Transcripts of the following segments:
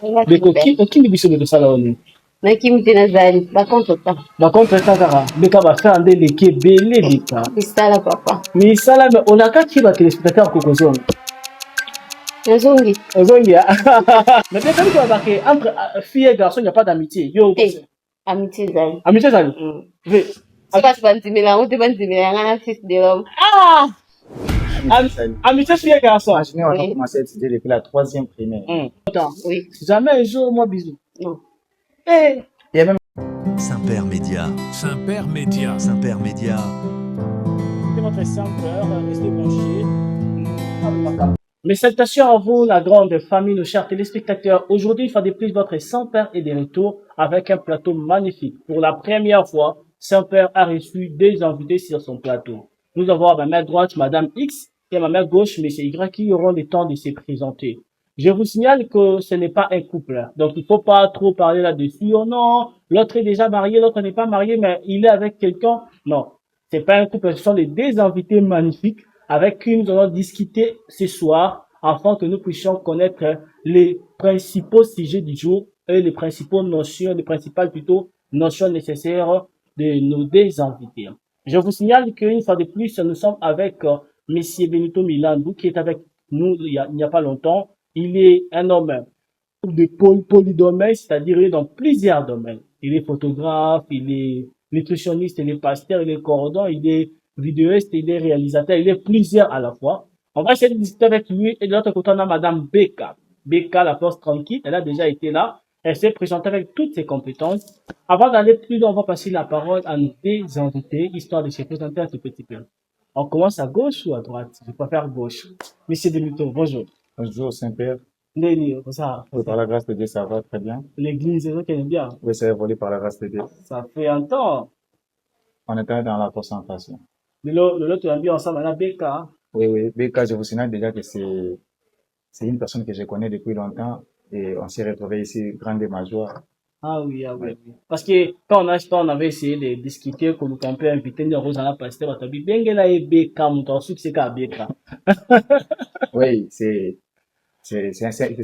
Beko kini biso botosala oni nakimiti nazali bakontota bakontreta kaka beka bafere nde leki ebele beka misala papa misala me olakaki batelespectateur kokozonga nazongi ozongi mais beka biko babake entre fille et garçon il n'y a pas d'amitié yo amitié ezali amitié ezali so kasi bandimela yango te bandimela yanga na fils de l'homme amitié fille et garçon Imaginez, on a commencé à étudier depuis la 3e primaire. oui jamais un jour moi bisous non Il y a même Saint-Père Média. Saint-Père Média. Saint-Père Média. c'est votre Saint-Père, restez branchés. Mes salutations à vous, la grande famille, nos chers téléspectateurs. Aujourd'hui, une fois de plus, votre Saint-Père est de retour avec un plateau magnifique. Pour la première fois, Saint-Père a reçu 2 invités sur son plateau. Nous avons à ma main droite Madame X et à ma main gauche Monsieur Y qui auront le temps de se présenter. Je vous signale que ce n'est pas un couple. Donc, il faut pas trop parler là-dessus. Oh non, l'autre est déjà marié, l'autre n'est pas marié, mais il est avec quelqu'un. Non, c'est pas un couple. Ce sont les 2 invités magnifiques avec qui nous allons discuter ce soir afin que nous puissions connaître les principaux sujets du jour et les principales notions nécessaires de nos 2 invités. Je vous signale qu'une fois de plus, nous sommes avec Monsieur Benito Milandou qui est avec nous il n'y a pas longtemps. Il est un homme de polydomaine, c'est-à-dire il est dans plusieurs domaines. Il est photographe, il est nutritionniste, il est pasteur, il est cordon, il est vidéoste, il est réalisateur, il est plusieurs à la fois. On va essayer de discuter avec lui. Et de l'autre côté, on a Madame Beka. Beka, la force tranquille, elle a déjà été là. Elle s'est présentée avec toutes ses compétences. Avant d'aller plus loin, on va passer la parole à nos 2 invités, histoire de se présenter un tout petit peu. On commence à gauche ou à droite? Je préfère gauche. Monsieur Benito, bonjour. bonjour Saint-Père. Neni, ça. Oui, par la grâce de Dieu, ça va très bien. L'église, c'est ça qui est bien. Oui, ça a évolué par la grâce de Dieu. Ça fait un temps. On était dans la concentration. De l'autre, on a bien ensemble, on a Beka. Oui. Beka, je vous signale déjà que c'est une personne que je connais depuis longtemps et on s'est retrouvé ici, grande de ma joie. Ah oui. Parce que quand on avait essayé de discuter, qu'on peut inviter nous à la pasteur, on a dit, Bengela et Beka, mon temps, c'est qu'à Beka. Oui, c'est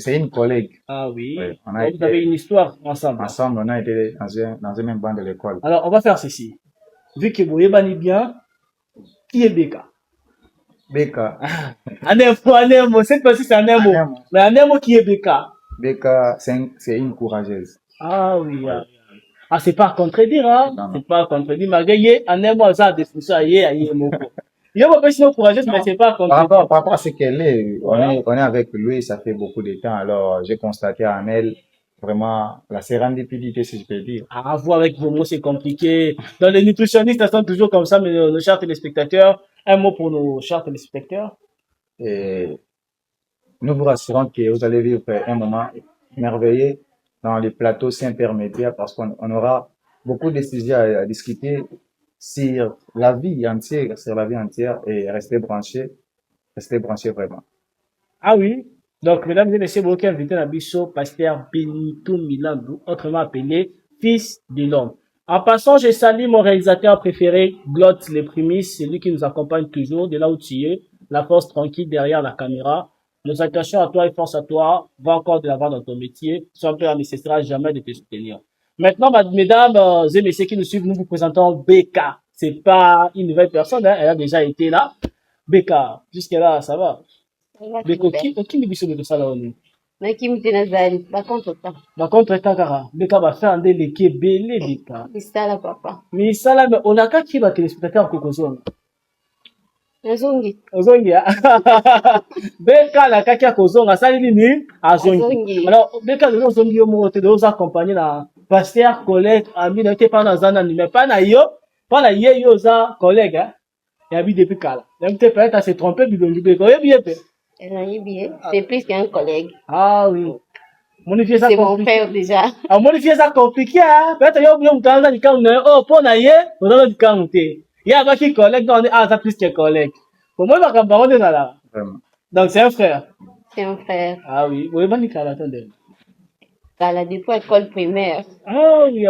une collègue. Ah oui. Oui, Donc, vous avez une histoire ensemble. Ensemble, on a été dans un même banc de l'école. Alors, on va faire ceci. Vu que vous avez bien, qui est Beka? Beka. Un mot. Cette fois-ci, c'est un mot. Mais un mot qui est Beka? Beka, c'est une courageuse. Ah oui. Ah, c'est pas à contredire, hein? Non. C'est pas à contredire. Malgré, un mot, ça, définition, un mot. Il y a pas sinon courageuse, mais c'est pas à contredire. Par rapport à ce qu'elle est, on est avec lui, ça fait beaucoup de temps. Alors, j'ai constaté en elle vraiment la sérendipité, si je peux dire. À voir avec vos mots, c'est compliqué. Dans les nutritionnistes, elles sont toujours comme ça, mais nos chers téléspectateurs, un mot pour nos chers téléspectateurs. Et nous vous rassurons que vous allez vivre un moment merveilleux dans les plateaux Saint-Père Média parce qu'on aura beaucoup de sujets à discuter sur la vie entière et restez branchés vraiment. Ah oui. Donc, mesdames et messieurs, vous pouvez inviter Nabiso, pasteur Benito Milandou, autrement appelé Fils de l'Homme. En passant, je salue mon réalisateur préféré, Glot Les Prémices, celui qui nous accompagne toujours, de là où tu es, la force tranquille derrière la caméra. Nos salutations à toi et force à toi. Va encore de l'avant dans ton métier. Saint-Père ne cessera jamais de te soutenir. Maintenant, mesdames et messieurs qui nous suivent, nous vous présentons Beka. C'est pas une nouvelle personne, hein, elle a déjà été là. Beka, jusque-là, ça va. Beko kini biso botosala oni nakimiti nazali bakontota bakontreta kaka Beka bafere nde leki ebele Beka misala papa misala me olakaki batelespectateur kokozonga nazongi ozongi Beka alakaki akozonga asali nini azongi alors Beka lelo ozongi yo moko te oza accompagné na pasteur collègue ami na te mpa naza nani mais mpa na yo mpa na ye yo oza collègue yabi depuis kala donc te peut-être à se tromper bilongi Beka oyebi ye pe c'est plus qu'un collègue. Ah oui. Modifier ça c'est mon frère déjà. Ah, modifier ça compliqué, hein. Peut-être yo mutanga di kamu oh pour na ye, on di kamu te. Ya ba ki collègue donc ça plus que collègue. Pour moi ba kamba on est là. Vraiment. Donc c'est un frère. C'est un frère. Ah oui, oui ba ni kala attendez. Kala depuis école primaire. Ah oui.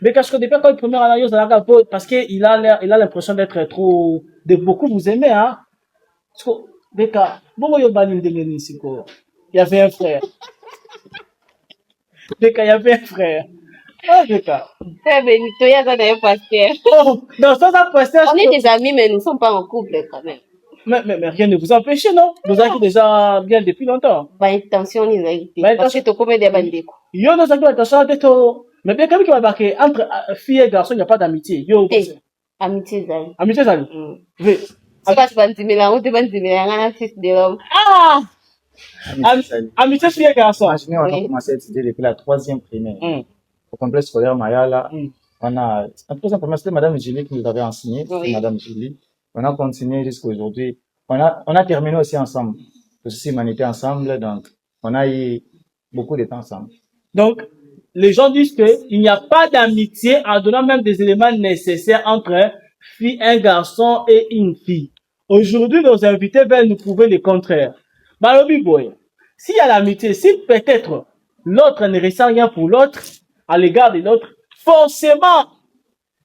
Mais parce que depuis école primaire à la yo ça parce que il a l'impression d'être trop de beaucoup vous aimer hein. Parce que Beka, bon yo bani ndenge ni siko. Il y avait un frère. Beka, il y avait un frère. Ah, Beka. Frère Benito, il y a ça dans un pasteur. Oh, dans ce sens, pasteur, On est des amis, mais nous ne sommes pas en couple quand même. mais rien ne vous empêche, non? Vous avez déjà bien depuis longtemps. Pas intention ni vérité. Bah, Parce que tu connais des bandits. Yo, nous avons attention d'être, mais bien, comme il va marquer, entre fille et garçon, il n'y a pas d'amitié. Yo, Amitié, Zali. amitié, ça. Oui. C'est pas bandit, mais là, on te bandit, mais là, on a fils de l'homme. Ah! Amitié, fille et garçon. Imaginez, on a Oui. commencé à étudier depuis la 3e primaire. Hum. Au complexe scolaire Mayala, Mm. on a, en tout cas, c'était Madame Julie qui nous avait enseigné, Oui. Madame Julie. On a continué jusqu'à aujourd'hui. On a terminé aussi ensemble. Aussi, on était ensemble, donc, on a eu beaucoup de temps ensemble. Donc, les gens disent qu'il n'y a pas d'amitié en donnant même des éléments nécessaires entre un garçon et une fille. Aujourd'hui, nos invités veulent nous prouver le contraire. Balobi Boy, s'il y a l'amitié, si peut-être l'autre ne ressent rien pour l'autre, à l'égard de l'autre, forcément,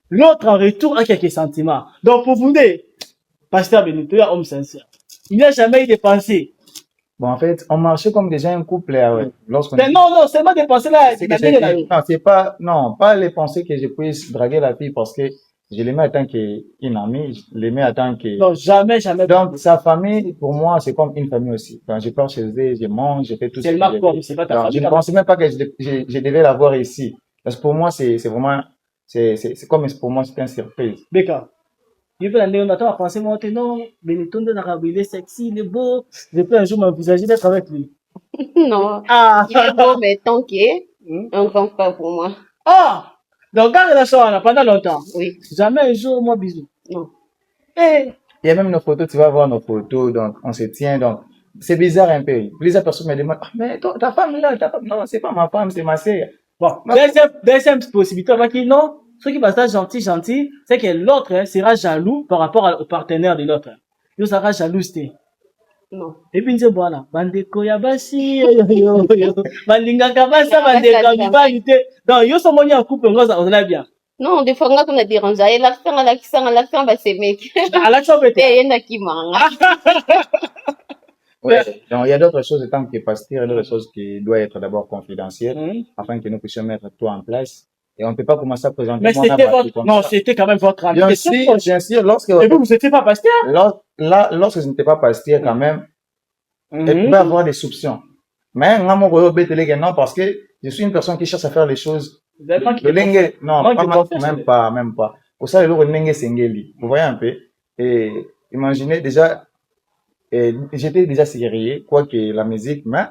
l'autre en retour a quelques sentiments. Donc, pour vous dire, Pasteur Benito, un homme sincère. Il n'y a jamais eu de pensée. Bon, en fait, on marchait comme déjà un couple, ouais. Lorsqu'on Mais non, seulement des pensées là. c'est que non, c'est pas, non, pas les pensées que je puisse draguer la fille parce que je l'aimais en tant qu'une amie, je l'aimais en tant que, Non, jamais, jamais. donc, sa famille, pour moi, c'est comme une famille aussi. Quand je pars chez eux, je mange, je fais tout ce C'est que le je marqueur, fais. c'est pas ta Alors, famille. je ne pensais même pas que je devais la voir ici. Parce que pour moi, c'est vraiment, c'est comme, pour moi, c'est une surprise. Beka. Il peut aller, on attend à penser, moi, non, Benito de l'Arabe, il est sexy, il est beau. Je peux un jour m'envisager d'être avec lui. Non. Ah! Il est beau, mais tant qu'il est un grand frère pour moi. Ah! Donc, quand relation, on a pendant longtemps. Oui. Jamais un jour, moi, bisous. Non. Eh! Il y a même nos photos, tu vas voir nos photos, donc, on se tient, donc, c'est bizarre un peu. Plusieurs personnes me demandent, ah, mais ta femme là, non, c'est pas ma femme, c'est ma sœur. Bon, deuxième possibilité, on va dire non. Ceux qui passent gentil, c'est que l'autre sera jaloux par rapport au partenaire de l'autre. Il sera jaloux, c'était. Non. Et puis, voilà, bandeko ya basi, yo, bandingaka basa, bandeko mibali te. Donc, yo somoni en couple, on l'a bien. Non, des fois, on a dérangé. L'accent, bah, c'est mec. À l'action, peut-être. Et il y en a qui mangent. Ouais. Donc, il y a d'autres choses tant que pasteur, il y a d'autres choses qui doivent être d'abord confidentielles, afin que nous puissions mettre tout en place. Et on ne peut pas commencer à présenter. Mais c'était votre, non, c'était quand même votre ami. Bien sûr, lorsque, et vous n'étiez pas pasteur? Lorsque je n'étais pas pasteur, quand même, il pouvait avoir des soupçons. Mais, non, parce que je suis une personne qui cherche à faire les choses. Non, même pas. Pour ça, vous voyez un peu. Et imaginez déjà, j'étais déjà sérieux, quoique la musique, mais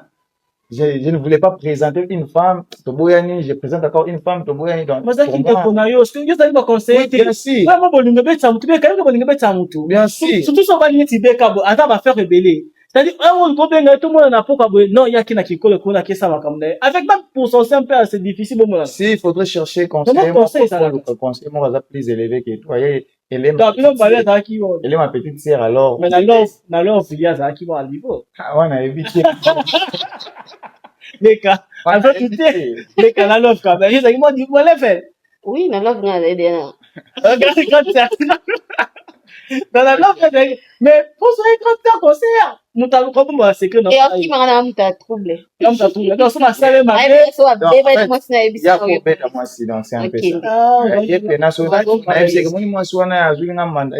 je ne voulais pas présenter une femme, Toboyani, je présente encore une femme, Toboyani. Donc, moi, ça qui te connaît, est-ce que vous allez me conseiller? Bien sûr. Vraiment, bien sûr. Surtout, si on va dire, attends, va faire rebeller. C'est-à-dire, tout le monde n'a pas non, il y a qui n'a qui colle, qui ça va comme avec même pour son simple, c'est difficile, bon, si, il faudrait chercher conseil, moi, va plus élevé que toi, elle est ma petite sœur, alors. Mais dans l'offre, il y a ça qui va à niveau. Ah, on a évité. Les cas, avec tout les cas, dans l'offre, quand même, ils m'ont dit, voilà, fait. Oui, dans l'offre, on a des Regardez quand c'est dans la l'offre, mais pour ce grand concert, nous t'avons comme moi, c'est que non. Et en qui m'a troublé. Comme t'as trouvé. Donc, ça m'a salé ma Il y a pour bête à moi, si, donc c'est un peu ça. Il y a plein de choses. C'est que moi, je suis un peu na mbanda.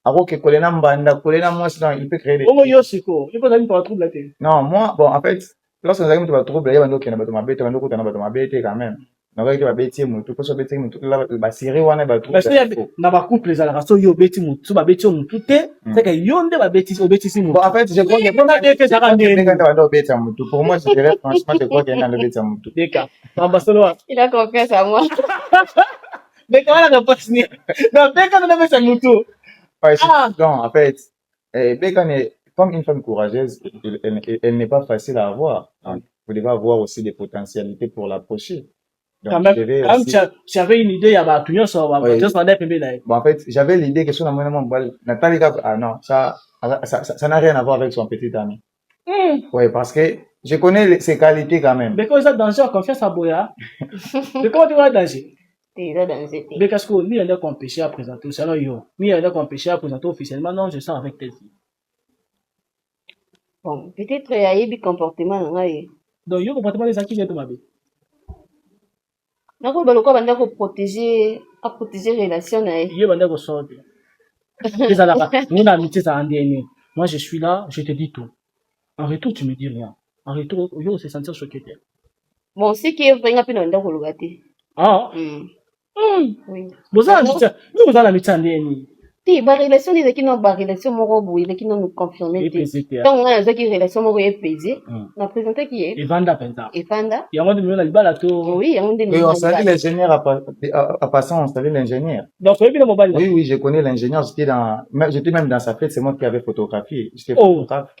Ako ke kolena mbanda, kolena moi, sinon, il peut créer des. Comment yo, c'est quoi? Il peut aller pour trouble là, non, moi, bon, en fait, lorsque nous avons un trouble, il y a un autre qui n'a pas de ma bête, quand même. Donc, il y a un bêtise, tout peut se bêtise, tout là, bah, Syrie, on a un trouble. Parce qu'il y a, dans ma couple, les alaraso, yo, bêtise, tout, ma bêtise, tout est, c'est que yo, on ma bêtise, bon, en fait, je crois que pour moi, je dirais, franchement, je crois qu'il y a un bêtise, tout. Il a confiance à moi. Mais comment la réponse n'est? Non, dès qu'on a fait ça, moutou. Non, en fait, Bécan est comme une femme courageuse, elle n'est pas facile à avoir. Donc, vous devez avoir aussi des potentialités pour l'approcher. Quand même, tu avais une idée, il y avait tout, bon, en fait, j'avais l'idée que sur la monnaie, Nathalie, ah non, ça n'a rien à voir avec son petit ami. Oui, parce que je connais ses qualités quand même. Mais quand ça danger, confiance à Boya. Mais comment tu vas danger? Mais qu'est-ce que ni elle a qu'on péché à présenter, c'est alors yo. Ni elle a qu'on péché à présenter officiellement, non, je sens avec tes filles. Bon, peut-être il y a eu des comportements. Donc, yo, comportement des acquis de ma vie. Nako baloko banda ko protéger relation na ye. Ye banda ko sorte. Ezalaka, nous na amitié ça ndeni. Moi je suis là, je te dis tout. En retour tu me dis rien. En retour yo se sentir choqué. Bon, si ki venga pe na nda ko luga te. Ah. Oui. Boza amitié, nous boza amitié ndeni. Ti ba relation ni zaki no ba relation moko boye zaki no nous confirmer te. EPCT. Donc on a zaki relation moko epese. Na présenter qui est Evanda penza. Efanda. Yango de na libala to. Oui, yango de Oui, on savait l'ingénieur à passant, on savait l'ingénieur. Donc oui, bien mobile. Oui, oui, je connais l'ingénieur. J'étais même dans sa fête, c'est moi qui avais photographié. J'étais Oh. photographe.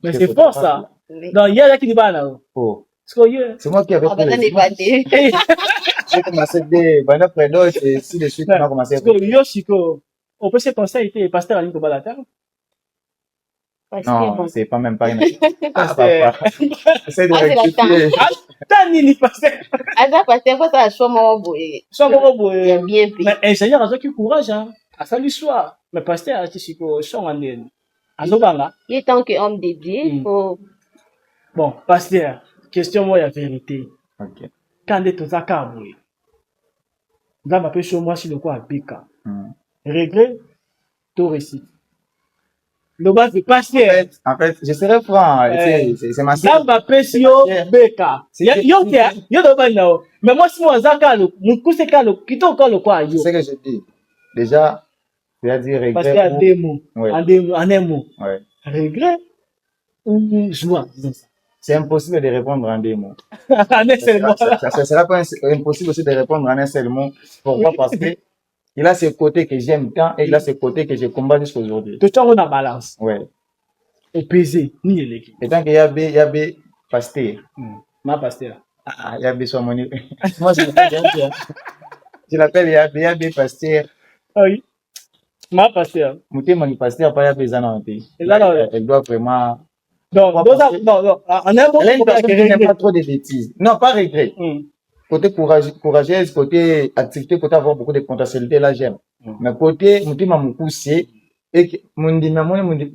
Mais c'est fort ça. Oui. Donc il y a là qui dit là. Oh. C'est moi qui avais Ah bah fait les bandés. j'ai commencé des bonnes prénoms et si de suite on a commencé. Parce que Yoshiko, on peut se conseiller était pasteur à l'île de Balata. Non, c'est pas même pas une. Pasteur. Essaye de Ah, c'est la rectifier. Tani ni pasteur. Ah ça pasteur faut ça choix moko boye. Soit bon Il a bien payé. mais ingénieur a qui courage hein. À ça l'histoire. Mais pasteur a dit que son andel. Azobanga. Il est tant que homme de Dieu, faut Bon, pasteur, question moi la vérité. Ok. Quand est aux akaboué. Là ma pêche moi si le quoi bika. Regret tout récit. Le bas c'est pasteur. En fait, je serais franc. C'est ma Là ma pêche yo beka. Yo do ba nao. Mais moi si moi zakalo, mon coup c'est kalo, kito encore le quoi yo. C'est ce que je dis. Déjà, c'est-à-dire regret. Parce qu'il y a des mots. Ouais. En un mot. Ouais. Regret ou joie, disons ça. C'est impossible de répondre en deux mots. En un seul mot. Ça sera pas impossible aussi de répondre en un seul mot. Pourquoi? Parce que il a ce côté que j'aime tant et il a ce côté que je combats jusqu'à aujourd'hui. Tout le temps on a balance. Ouais. Au pesé, ni l'équipe. Et tant qu'il y a B, pasteur. Ma pasteur. Ah, il y a B soit mon moi, je l'appelle Yabé pasteur. Ah oui. Ma pasteur. Mouté mon pasteur, pas Yabé Zananté. Elle doit vraiment. Non, en un mot, elle est une personne qui n'aime pas trop de bêtises. Non, pas regret. Côté courageuse, côté activité, côté avoir beaucoup de potentialité, là, j'aime. Mais côté, mouté m'a poussé, et que, mon dit,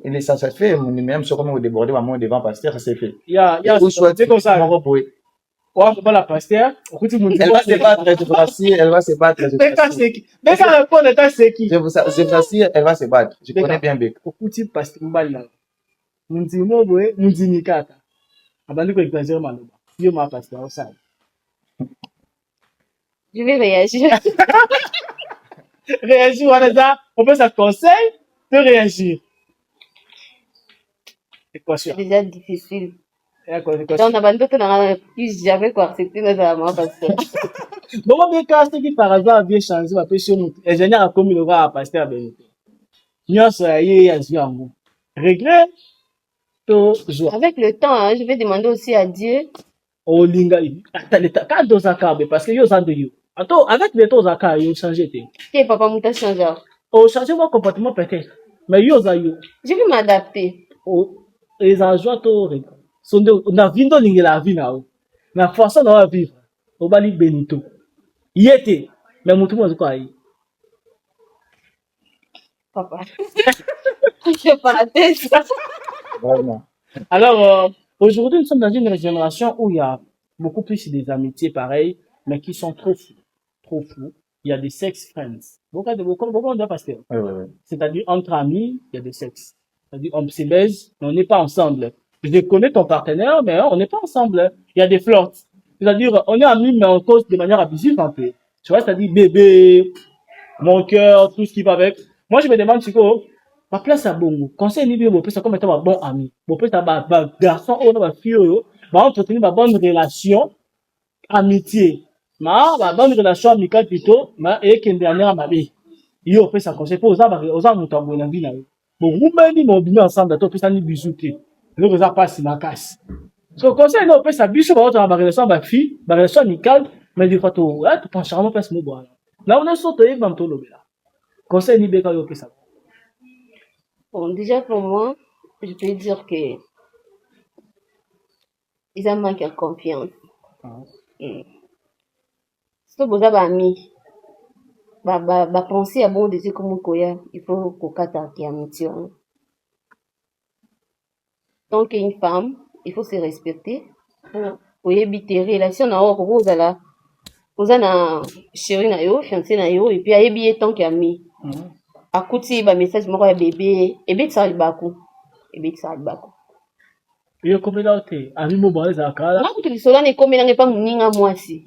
il est satisfait, mon dit, même, comment vous débordez, maman, devant pasteur, ça c'est fait. Il y a, c'est comme ça. Ouais, pas la pasteur. Elle va se battre, je vous rassure, elle va se battre. Mais quand répondre, c'est qui? Je vous rassure, elle va se battre. Je connais bien Bec. Okuti pasteur mbala. Mundi moboe, mundi nikata. Abandi ko exagérer maloba. Yo ma pasteur au sale. je vais réagir. Réagir, on peut ça conseil de réagir. C'est quoi sûr? C'est déjà difficile. Donc, on a bandé plus jamais quoi accepter nos amants parce que. Bon, bien quand c'est qui par hasard vient changer ma péché, ingénieur a commis le roi à pasteur Benito. Nyon soyez à Ziango. Regret, to joie. Avec le temps, hein, je vais demander aussi à Dieu. Oh, linga, quand on s'accorde, parce que yo s'en yo. Attends, avec les taux accords, yo changé. Que papa m'a changé. Oh, changer mon comportement peut-être. Mais yo yo. Je vais m'adapter. Oh, les enjeux to regret. Na vindo lingi la vie na o. Na façon de vivre. Au bali Benito. Yete. Mais mutu mo quoi yi. Papa. Je parle ça. Vraiment. Alors, aujourd'hui, nous sommes dans une génération où il y a beaucoup plus des amitiés pareilles, mais qui sont trop fous. Trop fous. Il y a des sex friends. Beaucoup on doit passer. Oui. C'est-à-dire, entre amis, il y a des sexes. C'est-à-dire, on se baise, mais on n'est pas ensemble. Je connais ton partenaire, mais on n'est pas ensemble. Il y a des flirts. C'est-à-dire, on est amis, mais on cause de manière abusive un peu. Tu vois, c'est-à-dire, bébé, mon cœur, tout ce qui va avec. Moi, je me demande, Chico, ma place à bon. Conseil ni bien, ça comme étant un bon ami. Bon, ça va, garçon, ou ma fille, va entretenir ma bonne relation, amitié. Ma bonne relation amicale plutôt, et qui est dernière à ma vie. Yo, peut ça conseil pour aux hommes, on na vie, là. Bon, vous m'avez mon bien ensemble, toi, puis ça ni bisous, le ça passe ma casse. So, conseil, non, peut ça bisous, va autre, ma relation, ma fille, ma relation amicale, mais du coup, tu penses charmant, passe mon bois, là, on est sauté, même tout le là. Conseil ni bien, quand yo, ça. Bon, déjà pour moi, je peux dire que ils ont manqué de confiance. Si vous avez amis, penser à bon de comme koya, il faut qu'on kata qui amitié. Tant qu'une femme, il faut se respecter. Pour éviter relation na oro là. oza na chéri na yo, fiancé na yo, et puis ayebi ye tant qu'il mi. Akuti ba message moko ya bébé, ebetisaka libaku. Ebetisaka libaku. Yo komela ote, ami mo ba za kala. Nga kutu lisolo na ekomela nge pa moninga mwasi.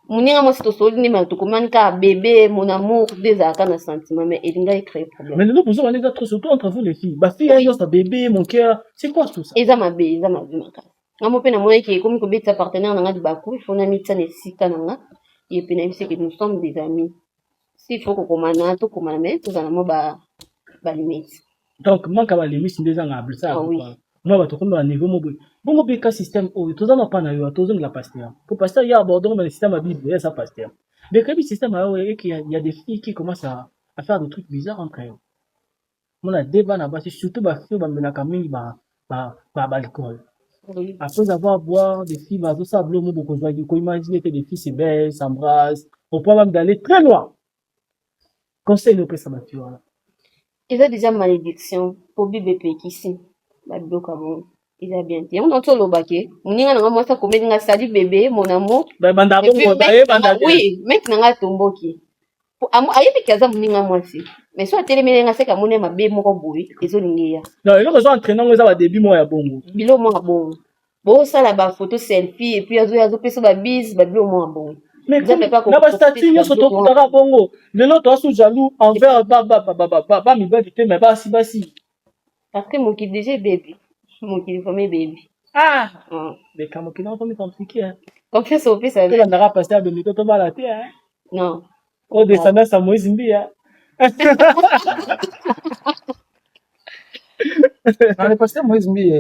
Moninga mwasi tosoli ndima tokomani ka bébé, mon amour, ezalaka na sentiment, mais elinga ecrée problème. Mais nous posons les autres, surtout entre vous les filles. Bah fille, yo sa bébé, mon cœur, c'est quoi tout ça? Eza mabe makasi. Nga mo pe na mona ke komi kobetisa partenaire na nga libaku, il faut na mitisa na esika na nga. Et puis na yebisi que nous sommes des amis. S'il faut kokomana, tokomana, mais tozala mo ba limite. Donc manka ba limite ndeza ngable ça. Ah oui. Moi ba tokomi ba niveau mo boy. Bongo beka système o tozana pa na yo, tozongi la pasteur. Pour pasteur ya abordons le système à Bible, ça pasteur. Mais comme le système et qu'il y a des filles qui commencent à faire des trucs bizarres entre elles. Mon a débat na bas surtout ba filles ba menaka mingi ba alcool. Oui. Après avoir boire des filles, bah, tout ça, beaucoup de imaginer que des filles se baissent, s'embrassent, au point même d'aller très loin. Conseil nous peut ça, ma fille, voilà. Eza déjà malédiction pour bibe pe kisi. Ba biboka bon. Eza bien. Yango na tolo bake. Moninga na mwasa komeli nga sali bébé, mon amour. Bah, banda bon, oui, mec na nga tomboki. Ayebi kaza moninga mwasi. Mais so atelemeli nga seka mone mabe moko boy, ezolingeya. Non, il a entraînant ngo za ba début mo ya bongo. Bilo mo bon. Bo sala ba photo selfie et puis azo pesa ba bise, ba bilo mo bon. Mais na ba statut nyo soto kutaka bongo. Lelo to asu jaloux envers ba mi ba vite mais ba si. Parce que mon qui déjà baby. Mon qui famille baby. Ah. Mais comme qui non comme compliqué hein. Confiance au fils avec. Tu n'auras pas pasteur de mito to balaté hein. Non. Au descendant sa Moïse Mbi hein. Non, le pasteur Moïse Mbi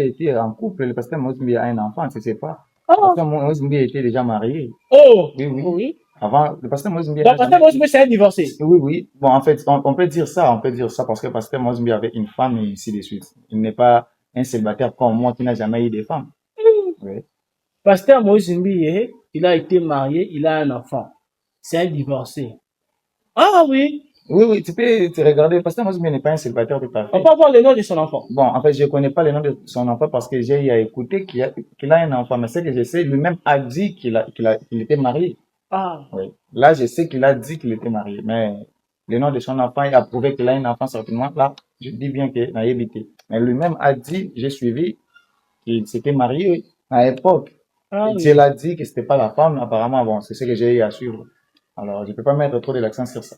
a été en couple, le pasteur Moïse Mbi a un enfant, tu sais pas. Le pasteur Moïse Mbi était déjà marié. Oh! Oui. Avant, le pasteur Moïse Mbi le pasteur Moïse Mbi, c'est un divorcé. Oui. Bon, en fait, on peut dire ça parce que le pasteur Moïse Mbi avait une femme et ainsi de suite. Il n'est pas un célibataire comme moi qui n'a jamais eu de femme. Oui. Pasteur Moïse Mbi, il a été marié, il a un enfant. C'est un divorcé. Ah oui! Oui, tu peux te regarder. Le pasteur Moïse Mbi n'est pas un célibataire tout à fait. On peut avoir le nom de son enfant. Bon, en fait, je connais pas le nom de son enfant parce que j'ai écouté qu'il a un enfant. Mais ce que je sais, lui-même a dit qu'il était marié. Ah. Oui. Là, je sais qu'il a dit qu'il était marié. Mais le nom de son enfant, il a prouvé qu'il a un enfant certainement. Là, je dis bien qu'il n'a évité. Mais lui-même a dit, j'ai suivi, qu'il s'était marié à l'époque. Ah, oui. Dieu l'a dit que c'était pas la femme. Apparemment, bon, c'est ce que j'ai eu à suivre. Alors, je peux pas mettre trop de l'accent sur ça.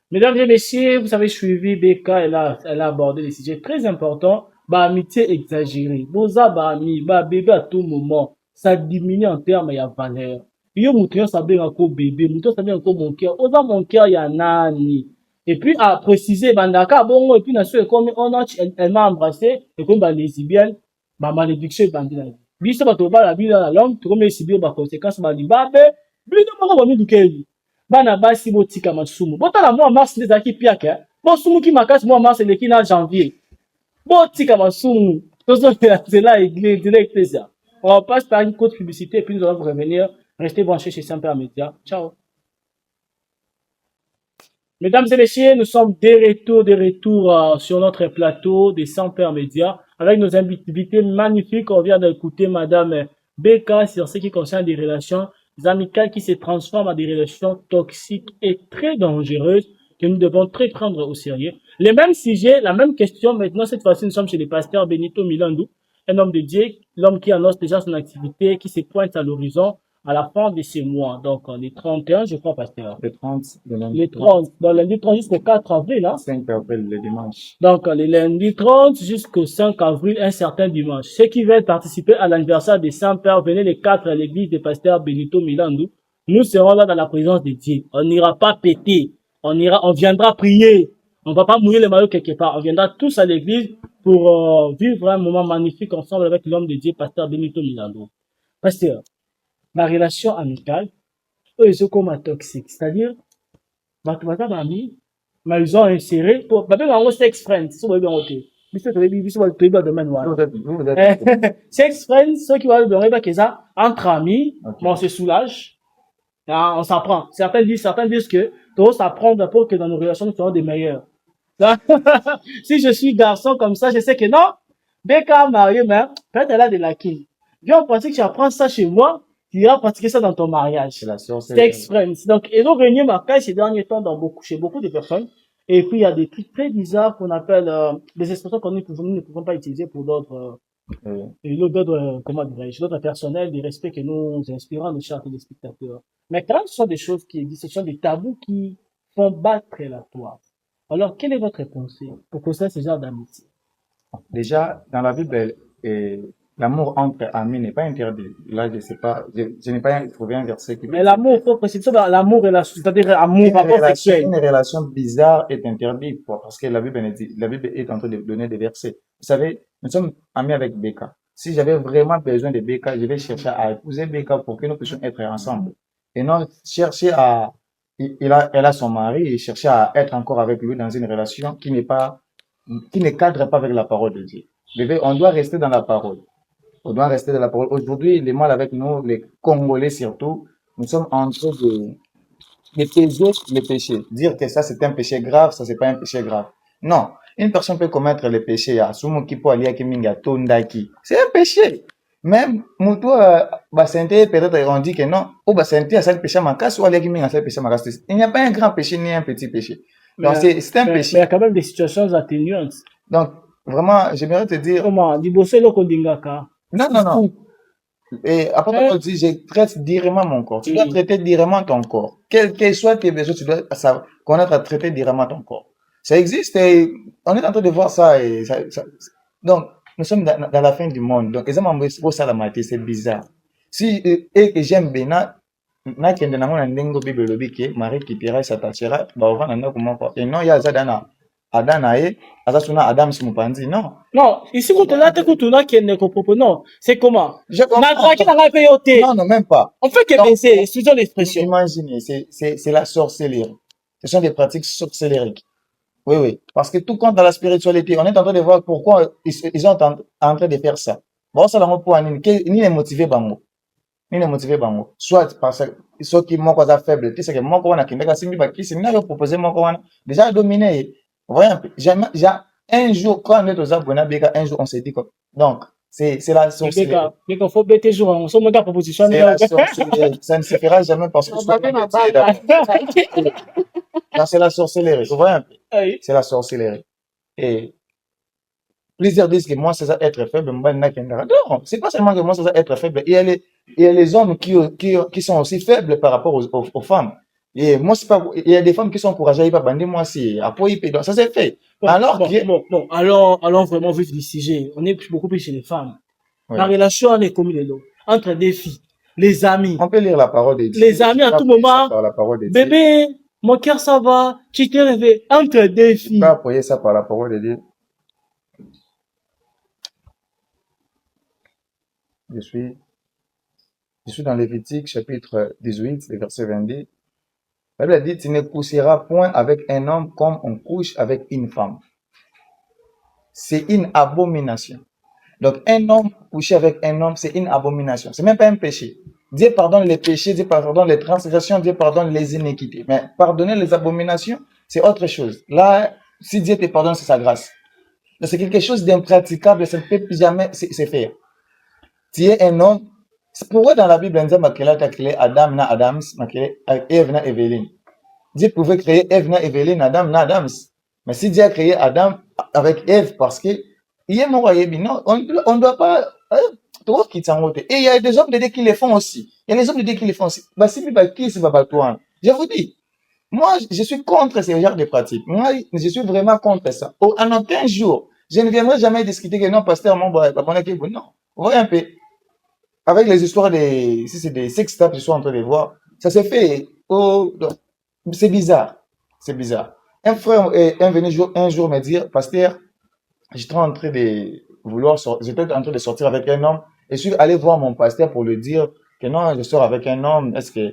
Mesdames et messieurs, vous avez suivi Beka, elle a abordé des sujets très importants. Bah, amitié exagérée. Boza, bah, ami, bah, bébé à tout moment. Ça diminue en termes de valeur. Yo, mouton, ça bien encore bébé, mouton, ça bien encore mon cœur. Oza, mon cœur, y a nani. Et puis, à préciser, bandaka, bon, et puis, na sûr, comme elle m'a embrassé, et comme, bah, lesbienne, bah, malédiction, bandina. Biso, bah, toba, la vie, dans la langue, tout comme les sibio, bah, conséquence, bah, libabe, bino, bah, bah, du bana basi botika masumu botala mois mars ndezaki piaka bosumu ki makasi mois mars eleki na janvier botika masumu tozongela nzela église direct ça. On passe par une courte publicité et puis nous allons vous revenir. Restez branchés chez Saint-Père Média. Ciao. Mesdames et messieurs, nous sommes de retour sur notre plateau des Saint-Père Média avec nos invités magnifiques. On vient d'écouter Madame Beka sur ce qui concerne des relations amicales qui se transforment en des relations toxiques et très dangereuses que nous devons très prendre au sérieux. Les mêmes sujets, la même question. Maintenant, cette fois-ci, nous sommes chez le pasteur Benito Milandou, un homme de Dieu, l'homme qui annonce déjà son activité, qui se pointe à l'horizon à la fin de ces mois. Donc, les 31, je crois, pasteur. Les 30, les 30, dans lundi 30 jusqu'au 4 avril, hein. 5 avril, le dimanche. Donc, les lundis 30 jusqu'au 5 avril, un certain dimanche. Ceux qui veulent participer à l'anniversaire des Saint-Pères, venez les 4 à l'église du pasteur Benito Milandou. Nous serons là dans la présence de Dieu. On n'ira pas péter. On viendra prier. On va pas mouiller les maillots quelque part. On viendra tous à l'église pour vivre un moment magnifique ensemble avec l'homme de Dieu, pasteur Benito Milandou. Pasteur, ma relation amicale, eux, ils sont comme un toxique. C'est-à-dire, ils ont inséré pour, sex friends, sex friends, ceux qui vont dire que ça, entre amis, okay. On se soulage, on s'apprend. Certains disent que, tout s'apprendre pour que dans nos relations, nous soyons des meilleurs. Si je suis garçon comme ça, je sais que non, Beka marié, mais peut-être elle a des lacunes. Viens, on pense que tu apprends ça chez moi, tu iras pratiquer ça dans ton mariage. C'est la Sex sorcellerie. friends. Donc, et donc, réunir ma caille ces derniers temps chez beaucoup de personnes. Et puis, il y a des trucs très bizarres qu'on appelle, des expressions nous ne pouvons pas utiliser pour d'autres, et d'autres, comment dirais-je, d'autres personnels, des respects que nous inspirons à nos chers téléspectateurs. Mais quand même, ce sont des choses qui existent, ce sont des tabous qui font battre la toile. Alors, quelle est votre pensée pour construire ce genre d'amitié? Déjà, dans la Bible, l'amour entre amis n'est pas interdit. Là, je sais pas, je n'ai pas trouvé un verset qui Mais l'amour, faut préciser ça, l'amour et c'est-à-dire amour, rapport sexuel. une relation bizarre est interdite, parce que la Bible est en train de donner des versets. Vous savez, nous sommes amis avec Becca. Si j'avais vraiment besoin de Becca, je vais chercher à épouser Becca pour que nous puissions être ensemble. Et non chercher elle a son mari et chercher à être encore avec lui dans une relation qui ne cadre pas avec la parole de Dieu. Bébé, on doit rester dans la parole. On doit rester dans la parole. Aujourd'hui, il est mal avec nous, les Congolais surtout. Nous sommes en train de peser les péchés. Dire que ça c'est un péché grave, ça c'est pas un péché grave. Non. Une personne peut commettre le péché à sumo kipo alia kiminga tondaki. C'est un péché. Même, mutu, basente, peut-être, on dit que non. Ou basente, a ça le péché makas, ou alia kiminga ça le péché makas. Il n'y a pas un grand péché ni un petit péché. Donc, c'est un péché. Mais il y a quand même des situations atténuantes. Donc, vraiment, j'aimerais te dire. Comment? Dibossé lo kondingaka. Non. Et après, on dit, je traite directement mon corps. Tu dois traiter directement ton corps. Quels que soient tes besoins, tu dois connaître à traiter directement ton corps. Ça existe et on est en train de voir ça. Donc, nous sommes dans la fin du monde. Donc, c'est bizarre. Si, et que j'aime bien, nakende nango na ndengo Bible lobi ke Marie qui pira s'attachera ba ovana na comment quoi. Et non, il y a zadana. Adanae, Azasuna Adam Simupanzi, non. Non, ici, quand on a te kutuna qui ne propose, non. C'est comment? Je comprends. Non, même pas. On fait que baisser, excusez l'expression. Imaginez, c'est la sorcellerie. Ce sont des pratiques sorcellériques. Oui. Parce que tout compte dans la spiritualité. On est en train de voir pourquoi ils sont en train de faire ça. Bon, ça l'a pour ni les motiver bango. Ni les motiver bango. Soit parce que ceux qui m'ont quoi faible, tu sais que moi quoi na kindaka simbi ba qui c'est n'a proposé moi quoi déjà dominé. Voyez un peu. Un jour, quand on est aux abonnés, un jour, on s'est dit quoi. Donc, c'est la sorcellerie. Il faut bêter jour, on se met la proposition. C'est la sorcellerie. Ça ne se fera jamais parce que c'est la sorcellerie. Vous voyez un peu. C'est la sorcellerie. Et plusieurs disent que moi, c'est ça être faible. Non, c'est pas seulement que moi, c'est ça être faible. Il y a les hommes qui sont aussi faibles par rapport aux femmes. Et moi, c'est pas, il y a des femmes qui sont encouragées, pas bander, moi, c'est, après, donc ça s'est fait. Allons vraiment vite du sujet. On est beaucoup plus chez les femmes. Oui. La relation, est comme les autres. Entre des filles, les amis. On peut lire la parole de Dieu. Les amis, à tout moment. Bébé, mon cœur, ça va. Tu t'es rêvé. Entre des filles. Tu peux appuyer ça par la parole de Dieu. Je suis dans Lévitique, chapitre 18, le verset 22. La Bible dit, tu ne coucheras point avec un homme comme on couche avec une femme. C'est une abomination. Donc, un homme couché avec un homme, c'est une abomination. C'est même pas un péché. Dieu pardonne les péchés, Dieu pardonne les transgressions, Dieu pardonne les iniquités. Mais pardonner les abominations, c'est autre chose. Là, si Dieu te pardonne, c'est sa grâce. Donc, c'est quelque chose d'impraticable, ça ne peut plus jamais se faire. Tu es un homme. Pourquoi dans la Bible, on dit que créé Adam na Adams, Ève na Evelyne. Dieu pouvait créer Ève na Evelyne, Adam na Adams. Mais si Dieu a créé Adam avec Ève, parce que il est mort, non, on ne doit pas. Et il y a des hommes de Dieu qui le font aussi. Il y a des hommes de Dieu qui le font aussi. Je vous dis, moi, je suis contre ce genre de pratiques. Moi, je suis vraiment contre ça. En aucun jour, je ne viendrai jamais discuter que non, pasteur, non. Vous voyez un peu. Avec les histoires si c'est des sex tapes, je suis en train de voir, ça s'est fait. C'est bizarre. C'est bizarre. Un frère est venu un jour me dire, pasteur, j'étais en train de sortir avec un homme, et je suis allé voir mon pasteur pour lui dire que non, je sors avec un homme, est-ce que,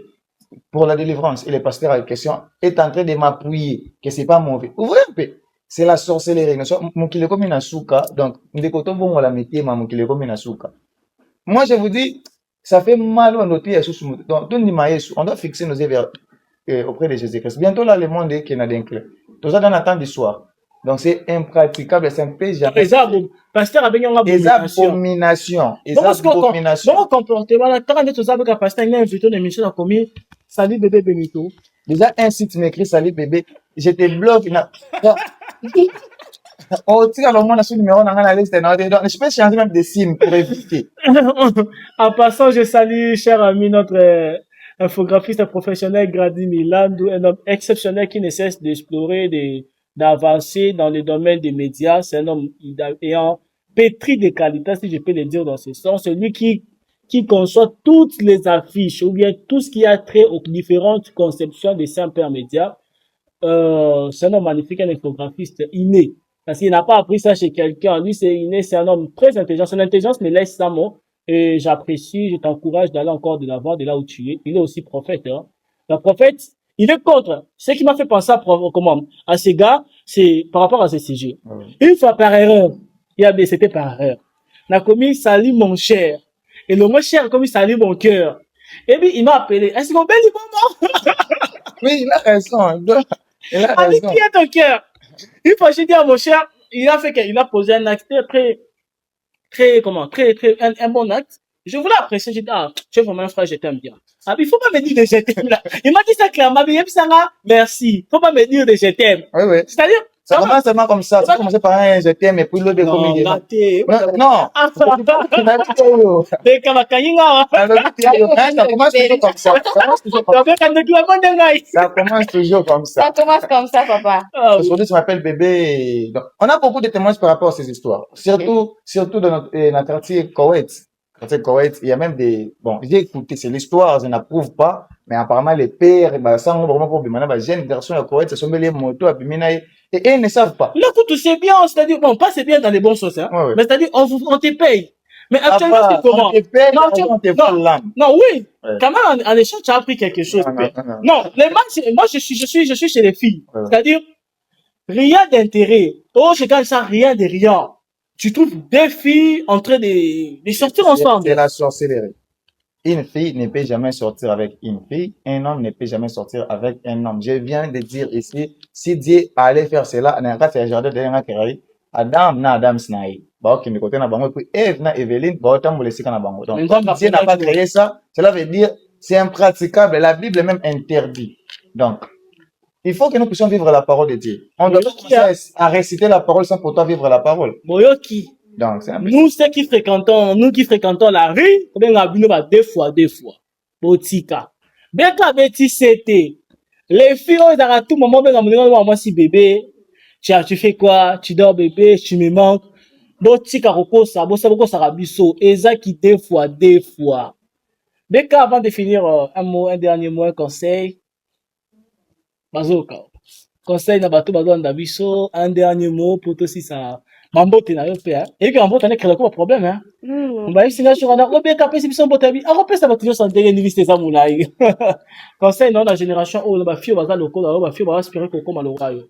pour la délivrance, et le pasteur à question est en train de m'appuyer, que c'est pas mauvais. Vous voyez un peu? C'est la sorcellerie. Mon qu'il est comme une souka, donc, moi, je vous dis, ça fait mal au noter donc, on doit fixer nos yeux auprès de Jésus-Christ. Bientôt là, le monde est qui n'a d'un clé. Tout ça dans l'attente du soir. Donc, c'est impraticable, ça ne peut jamais. Pasteur avec une Des abominations. Des abominations. Bon comportement, là, quand on est tous avec un pasteur, il y a invité une émission dans combien? Salut bébé Benito. Déjà, un site m'écrit salut bébé. Je te bloque. Oh, tu as le monde à ce numéro dans la liste. Je peux changer même des signes pour éviter. En passant, je salue, cher ami, notre infographiste professionnel Grady Milandou, un homme exceptionnel qui ne cesse d'explorer, d'avancer dans le domaine des médias. C'est un homme ayant pétri de qualité, si je peux le dire dans ce sens. Celui qui conçoit toutes les affiches ou bien tout ce qui a trait aux différentes conceptions des Saint-Père Média. C'est un homme magnifique, un infographiste inné. Parce qu'il n'a pas appris ça chez quelqu'un. Lui, c'est inné, c'est un homme très intelligent. Son intelligence me laisse ça, moi. Et j'apprécie, je t'encourage d'aller encore de l'avant, de là où tu es. Il est aussi prophète, hein. Le prophète, il est contre. Ce qui m'a fait penser à ces gars, c'est par rapport à ce sujet. Une fois par erreur, c'était par erreur. On a commis salut mon cher. Et le moins cher a commis salut mon cœur. Et puis, il m'a appelé. Est-ce qu'on peut dire maman? Oui, il a raison. Il a raison. Qui est ton cœur? Une fois, j'ai dit à mon cher, il a posé un acte un bon acte. Je voulais apprécier, j'ai dit, tu es vraiment un frère, je t'aime bien. Ah, il faut pas me dire de je t'aime, là. Il m'a dit ça clairement, mais merci. Faut pas me dire de je t'aime. Oui, oui. C'est-à-dire, ça commence seulement comme ça. Ça commence par un je t'aime et puis l'autre est comme il dit. Non. Ça commence toujours comme ça. Ça commence comme ça, papa. Aujourd'hui, tu m'appelles bébé. Donc, on a beaucoup de témoignages par rapport à ces histoires. Surtout dans notre quartier Koweït. Il y a même des, bon, j'ai écouté, c'est l'histoire, je n'approuve pas, mais apparemment les pères, ça, on vraiment pour la jeune version de Koweït, ce sont les motos à Biminaï, et ils ne savent pas. Là, tout c'est bien, c'est-à-dire, bon, pas c'est bien dans les bons sens, hein, ouais. Mais c'est-à-dire, on te paye. Mais actuellement, c'est comment? On te paye, on te fout l'âme. Non, oui. Ouais. Quand même, en échange, tu as appris quelque chose. Non, les matchs, moi, je suis chez les filles. Ouais. C'est-à-dire, rien d'intérêt. Oh, je gagne ça, rien de rien. Tu trouves deux filles en train de sortir ensemble. C'est la sorcellerie. Une fille ne peut jamais sortir avec une fille. Un homme ne peut jamais sortir avec un homme. Je viens de dire ici, si Dieu allait faire cela, dans le jardin de Adam Snaï. Ok, mais côté na bango, puis Eve na Eveline, autant vous laisser na bango. Donc, Dieu n'a pas créé ça. Cela veut dire, c'est impraticable. La Bible est même interdit. Donc, il faut que nous puissions vivre la parole de Dieu. On doit commencer à réciter la parole sans pourtant vivre la parole. Boyoki. Donc, c'est nous qui fréquentons la rue, on a deux fois. Botika. Beka beti c'était. Les filles, à tout moment, moi si bébé, tu fais quoi? Tu dors bébé, tu me manques. Botika roko ça rabiso. Eza qui deux fois. Beka avant de finir un dernier mot, un conseil. Bazoka. Conseil na bato bazonda biso, un dernier mot pour toi si ça mambote na yo pe hein. Et que mambote na créer quoi problème hein. On va essayer sur na obeka pesi biso mbote bi. A repesa bato yo santé université za mulai. Conseil dans la génération où ba fio baza lokola ba fio ba aspirer ko koma lokola yo.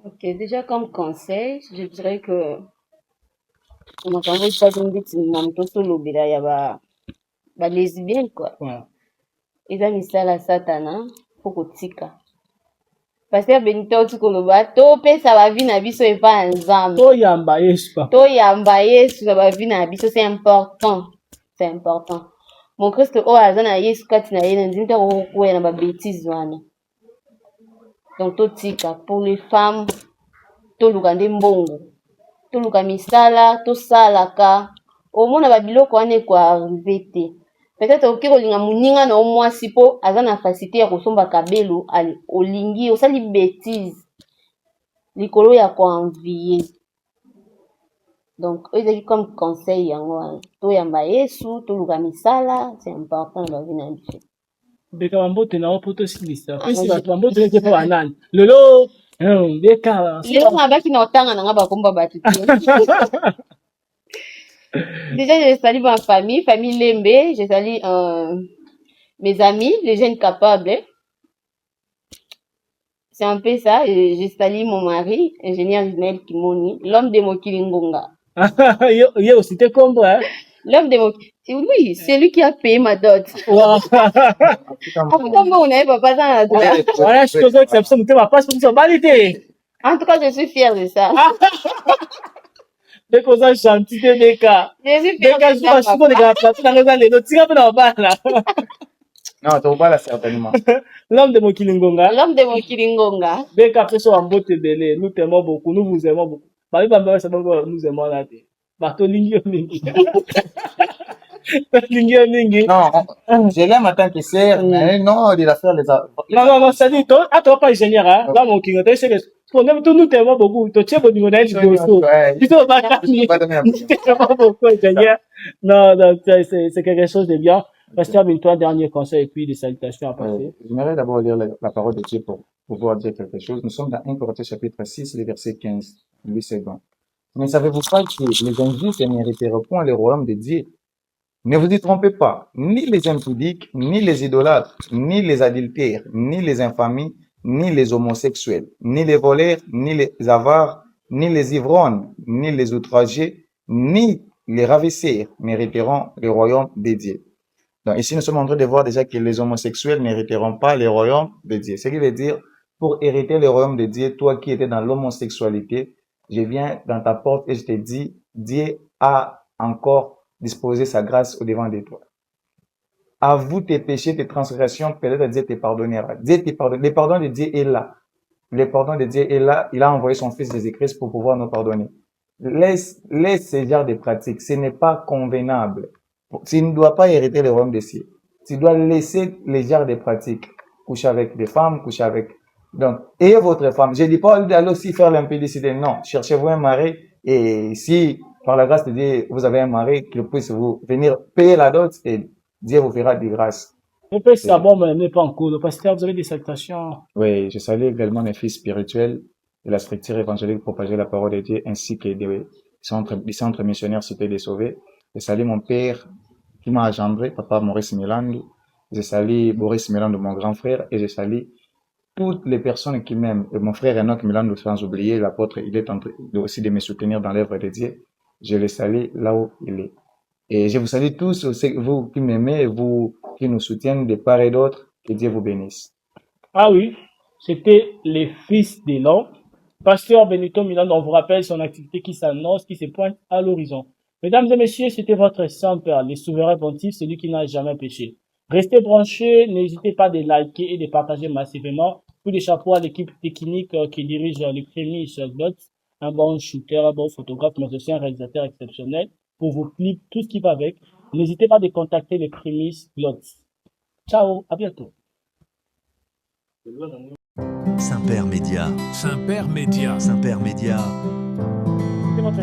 OK, déjà comme conseil, je dirais que on a quand même pas une petite namtoso lobira ya ba lesbienne quoi. Ouais. Eza misala satana faut kotika. Parce que Benito tukoloba to pesa ba vie na biso epa nzambe. To yamba Yesu. Na ba vie na biso c'est important. C'est important. Mon Christ o azana Yesu kati na yena nzinta ko na ba bêtises wana. Donc to tika pour les femmes to lukande mbongo. To luka misala, to salaka. Au mona ba biloko wane kwa arrivé te. Peut-être oki kolinga muninga na omwasi po aza na facilité ya kosomba kabelo ali olingi osali bêtise likolo ya ko envier. Donc ezali comme conseil yango to yamba Yesu to luka misala, c'est important dans la vie na biso. Beka mambote na opoto silisa. Pesi ba mambote nje pa banani. Lelo beka. Lelo mabaki na otanga na ngaba komba batu. Déjà, je salue ma famille Lembe, je salue mes amis, les jeunes capables. C'est un peu ça. Je salue mon mari, ingénieur Ismaël Kimoni, l'homme de Mokili Ngonga. Il aussi te comprends, hein? L'homme de Mokili. Oui, c'est lui qui a payé ma dot. Wow. Pourquoi on n'avait pas ça? Voilà, je suis exception, tu vas pas se faire baliter. En tout cas, je suis fière de ça. Dès qu'on a gentil, des cas. Je suis Des fière cas, de je ça, pense que papa. les gars, tu as raison, les autres, tu vas pas là. Non, tu pas là, certainement. L'homme de Mokilingonga. L'homme de Mokili Ngonga. Dès qu'après, soit en beau télé, nous t'aimons beaucoup, nous vous aimons beaucoup. Bah, oui, bah, c'est pas que nous aimons là. Bah, toi, Lingyo Mingi. Lingyo Mingi. Non, je l'aime en tant que sœur, mais non, il a fait les Non, ça dit, toi, ah, toi, pas ingénieur, hein. Là, mon king, tu sais que, pour nous, nous t'aimons beaucoup. Tu sais, bon, tu sais, pas beaucoup, ingénieur. Non, donc, c'est quelque chose de bien. Pasteur, toi, dernier conseil et puis des salutations à passer. J'aimerais d'abord lire la parole de Dieu pour pouvoir dire quelque chose. Nous sommes dans 1 Corinthiens chapitre 6, le verset 15. Lui, c'est bon. Mais savez-vous pas que les injustes n'hériteront point le royaume de Dieu? Ne vous y trompez pas, ni les impudiques, ni les idolâtres, ni les adultères, ni les infamies, ni les homosexuels, ni les voleurs, ni les avares, ni les ivrognes, ni les outragés, ni les ravisseurs n'hériteront le royaume de Dieu. Donc ici, nous sommes en train de voir déjà que les homosexuels n'hériteront pas le royaume de Dieu. Ce qui veut dire, pour hériter le royaume de Dieu, toi qui étais dans l'homosexualité, je viens dans ta porte et je te dis, Dieu a encore disposé sa grâce au devant de toi. Avoue tes péchés, tes transgressions, peut-être Dieu te pardonnera. Dieu te pardonne. Le pardon de Dieu est là. Le pardon de Dieu est là. Il a envoyé son Fils Jésus-Christ pour pouvoir nous pardonner. Laisse ce genre de pratiques. Ce n'est pas convenable. Tu ne dois pas hériter le royaume des cieux. Tu dois laisser les genres de pratiques. Coucher avec des femmes, coucher avec... Donc, ayez votre femme. Je dis pas d'aller aussi faire l'impudicité. Non. Cherchez-vous un mari et si, par la grâce de Dieu, vous avez un mari qui puisse vous venir payer la dot et Dieu vous fera de grâce. On peut savoir, mais n'est pas en cours. Le pasteur, vous avez des salutations. Oui, je salue également mes fils spirituels de la structure évangélique pour propager la parole de Dieu ainsi que des centres missionnaires Cité des Sauvés. Je salue mon père qui m'a engendré, papa Maurice Milandu. Je salue Boris Milandu, mon grand frère, et je salue toutes les personnes qui m'aiment. Et mon frère Enoch Milandu, sans oublier l'apôtre, il est en train aussi de me soutenir dans l'œuvre de Dieu. Je le salue là où il est. Et je vous salue tous, vous qui m'aimez, vous qui nous soutiennent de part et d'autre. Que Dieu vous bénisse. Ah oui, c'était les fils des l'homme. Pasteur Benito Milan, on vous rappelle son activité qui s'annonce, qui se pointe à l'horizon. Mesdames et messieurs, c'était votre Saint-Père, les souverains pontifs, celui qui n'a jamais péché. Restez branchés, n'hésitez pas de liker et de partager massivement. Tous les chapeaux à l'équipe technique qui dirige les prémices Glots, un bon shooter, un bon photographe, mais aussi un réalisateur exceptionnel pour vos clips, tout ce qui va avec. N'hésitez pas de contacter les prémices Glots. Ciao, à bientôt. Saint-Père Média. Saint-Père Média. Saint-Père Média. C'était votre